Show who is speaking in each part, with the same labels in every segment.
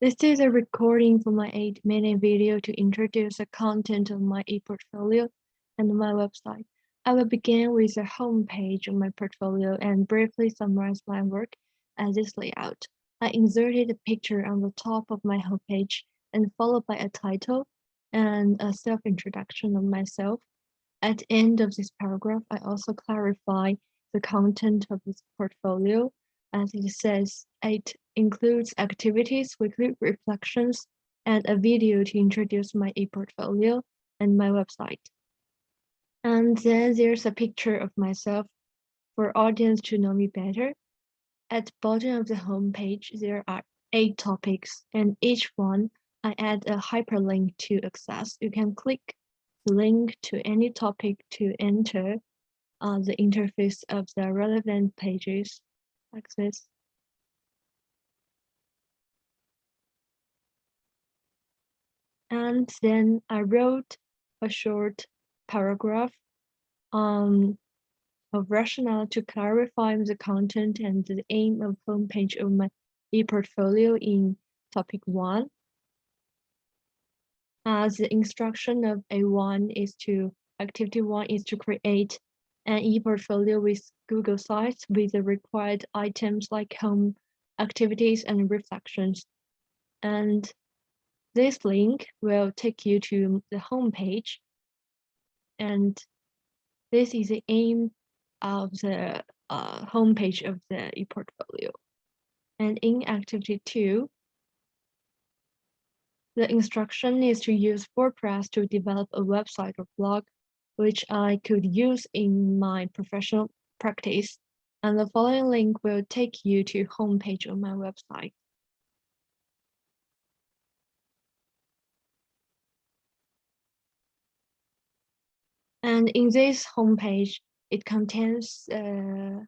Speaker 1: This is a recording for my 8-minute video to introduce the content of my e-portfolio and my website. I will begin with the home page of my portfolio and briefly summarize my work as this layout. I inserted a picture on the top of my homepage and followed by a title and a self-introduction of myself. At the end of this paragraph, I also clarify the content of this portfolio. As it says, it includes activities, weekly reflections, and a video to introduce my e-portfolio and my website. And then there's a picture of myself for audience to know me better. At the bottom of the homepage, there are 8 topics, and each one I add a hyperlink to access. You can click the link to any topic to enter the interface of the relevant pages, like this. And then I wrote a short paragraph of rationale to clarify the content and the aim of homepage of my e-portfolio in topic 1. The instruction of activity 1 is to create an e-portfolio with Google Sites with the required items like home, activities, and reflections. And this link will take you to the home page. And this is the aim of the homepage of the e-portfolio. And in activity 2, the instruction is to use WordPress to develop a website or blog, which I could use in my professional practice. And the following link will take you to homepage of my website. And in this homepage, it contains the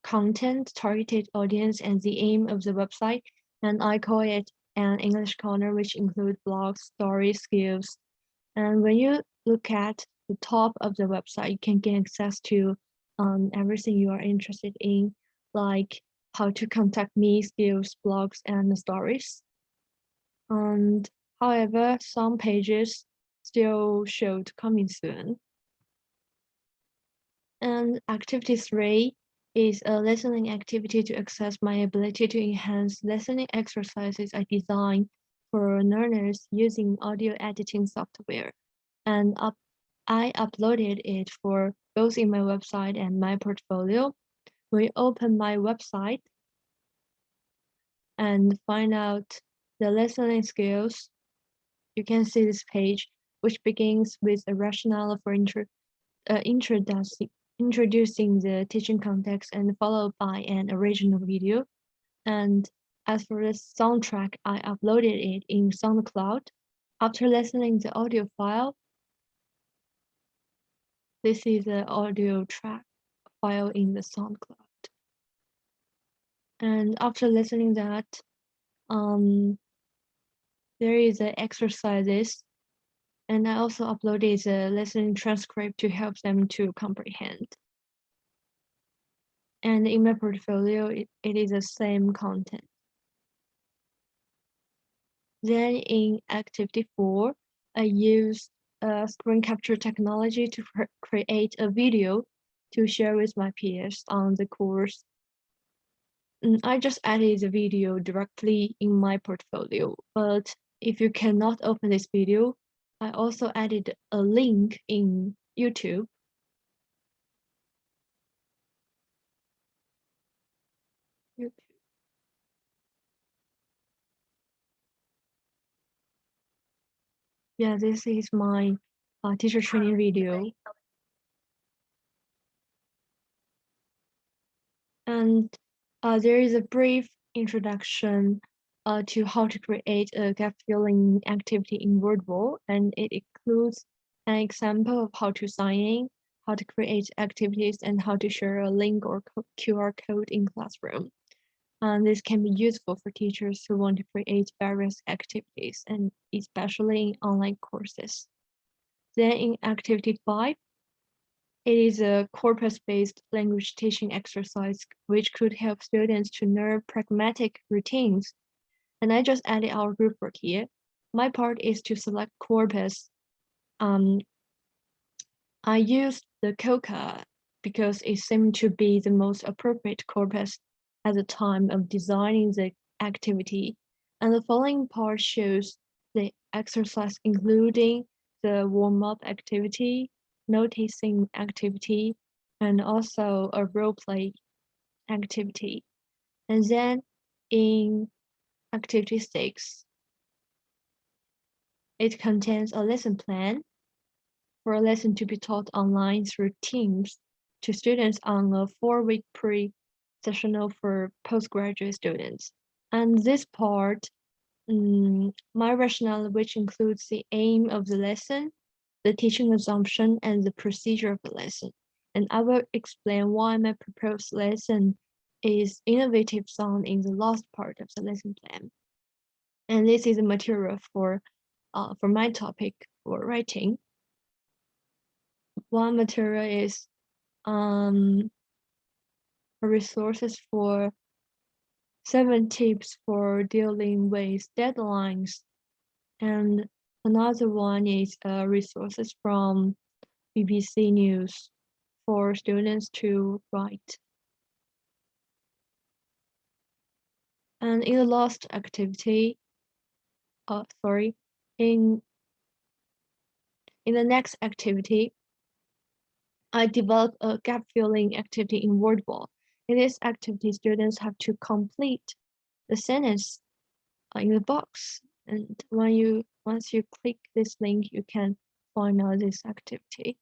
Speaker 1: content, targeted audience, and the aim of the website. And I call it an English corner, which includes blogs, stories, skills. And when you look at the top of the website, you can get access to everything you are interested in, like how to contact me, skills, blogs, and stories. And however, some pages still showed coming soon. And activity 3 is a listening activity to access my ability to enhance listening exercises I designed for learners using audio editing software. And I uploaded it for both in my website and my portfolio. We open my website and find out the listening skills. You can see this page, which begins with a rationale for introducing the teaching context and followed by an original video. And as for the soundtrack, I uploaded it in SoundCloud. After listening the audio file, this is the audio track file in the SoundCloud. And after listening that, there is the exercises, and I also uploaded the listening transcript to help them to comprehend. And in my portfolio, it is the same content. Then in activity 4, I used screen capture technology to create a video to share with my peers on the course. I just added the video directly in my portfolio, but if you cannot open this video, I also added a link in YouTube. Yeah, this is my teacher training video. And there is a brief introduction to how to create a gap filling activity in Wordwall, and it includes an example of how to sign in, how to create activities, and how to share a link or QR code in classroom. And this can be useful for teachers who want to create various activities, and especially in online courses. Then in activity 5, It is a corpus-based language teaching exercise which could help students to learn pragmatic routines. And I just added our group work here. My part is to select corpus. I used the COCA because it seemed to be the most appropriate corpus at the time of designing the activity. And the following part shows the exercise including the warm-up activity, noticing activity, and also a role play activity. And then in activity 6, it contains a lesson plan for a lesson to be taught online through Teams to students on a 4-week pre-sessional for postgraduate students. And this part, my rationale, which includes the aim of the lesson, the teaching assumption, and the procedure of the lesson. And I will explain why my proposed lesson is innovative sound in the last part of the lesson plan. And this is a material for my topic for writing. One material is resources for 7 tips for dealing with deadlines. And another one is resources from BBC News for students to write. And in the last activity, in the next activity, I developed a gap filling activity in Wordwall. In this activity, students have to complete the sentence in the box. And once you click this link, you can find out this activity.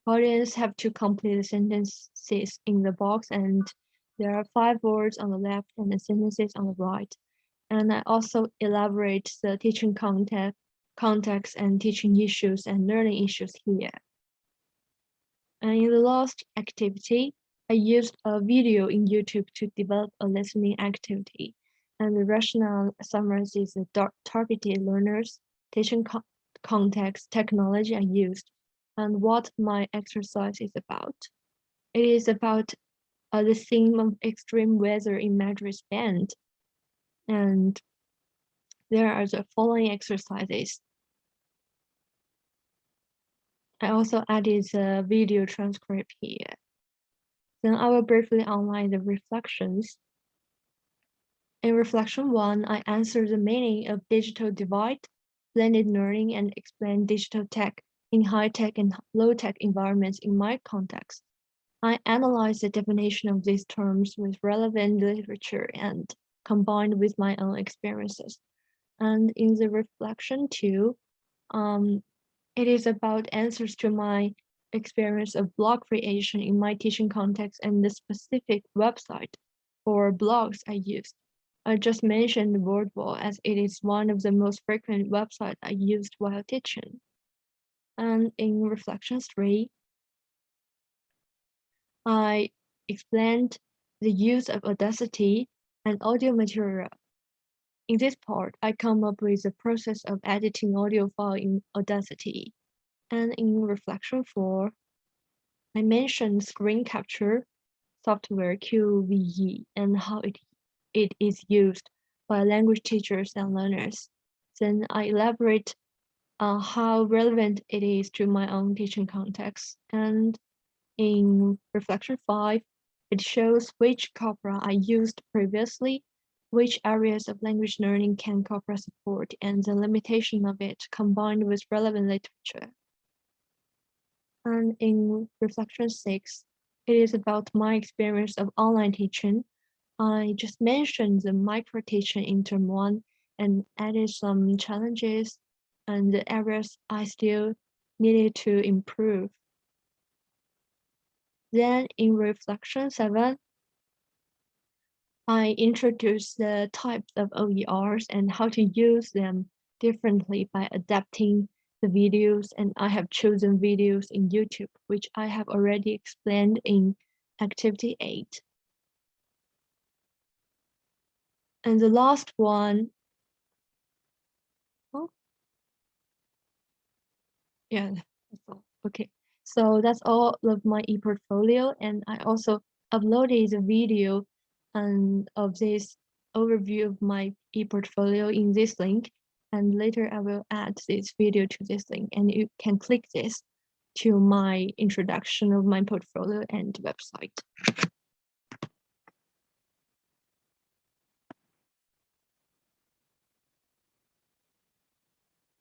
Speaker 1: Audience have to complete the sentences in the box, and there are 5 words on the left and the sentences on the right. And I also elaborate the teaching context and teaching issues and learning issues here. And in the last activity, I used a video in YouTube to develop a listening activity. And the rationale summarizes the targeted learners, teaching context, technology I used, and what my exercise is about. It is about the theme of extreme weather in Madrid's band. And there are the following exercises. I also added the video transcript here. Then I will briefly outline the reflections. In reflection 1, I answer the meaning of digital divide, blended learning, and explain digital tech in high-tech and low-tech environments in my context. I analyze the definition of these terms with relevant literature and combined with my own experiences. And in the reflection 2, it is about answers to my experience of blog creation in my teaching context and the specific website or blogs I used. I just mentioned Wordwall as it is one of the most frequent websites I used while teaching. And in reflection 3, I explained the use of Audacity and audio material. In this part, I come up with the process of editing audio file in Audacity. And in reflection 4, I mentioned screen capture software QVE and how it is used by language teachers and learners. Then I elaborate on how relevant it is to my own teaching context. And in reflection 5, it shows which corpora I used previously, which areas of language learning can corpora support, and the limitation of it combined with relevant literature. And in reflection 6, it is about my experience of online teaching. I just mentioned the micro teaching in term 1 and added some challenges and the areas I still needed to improve. Then in reflection 7, I introduced the types of OERs and how to use them differently by adapting the videos, and I have chosen videos in YouTube, which I have already explained in activity 8. And the last one, Yeah, that's all. Okay. So that's all of my e-portfolio, and I also uploaded a video of this overview of my e-portfolio in this link, and later I will add this video to this link, and you can click this to my introduction of my portfolio and website.